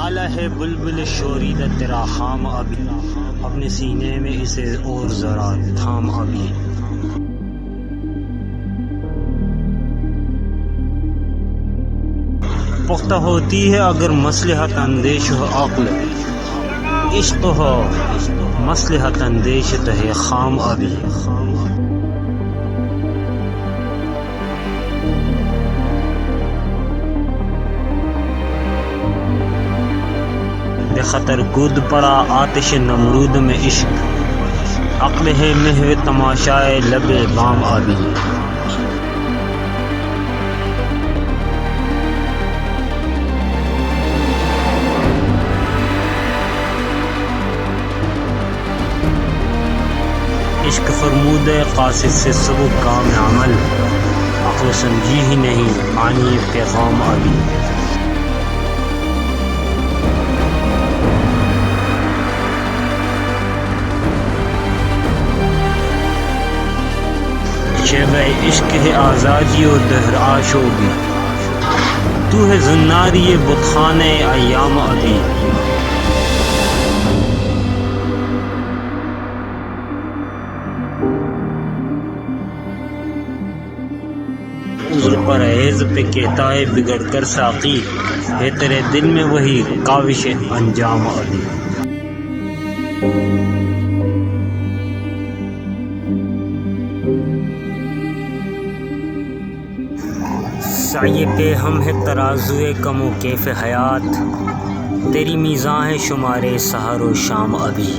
نالہ ہے بلبل شوریدہ تیرا خام ابھی، اپنے سینے میں اسے اور ذرا تھام ابھی۔ پختہ ہوتی ہے اگر مصلحت اندیش ہو عقل، عشق ہو مصلحت اندیش تو ہے خام ابھی۔ بے خطر کود پڑا آتش نمرود میں عشق، عقل ہے محو تماشائے لب بام ابھی۔ عشق فرمود قاصد سے سبک کام عمل، عقل سمجھی ہی نہیں معنی پیغام ابھی۔ شیوہ عشق ہے آزادی و دہر آشوبی، تو ہے زناری بت خانہ ایام ابھی۔ عذر پرہیز پہ کہتا ہے بگڑ کر ساقی، ہے تیرے دل میں وہی کاوش انجام ابھی۔ سعی پہ ہم ہے ترازوئے کم و کیف حیات، تیری میزاں ہے شمارے سحر و شام ابھی۔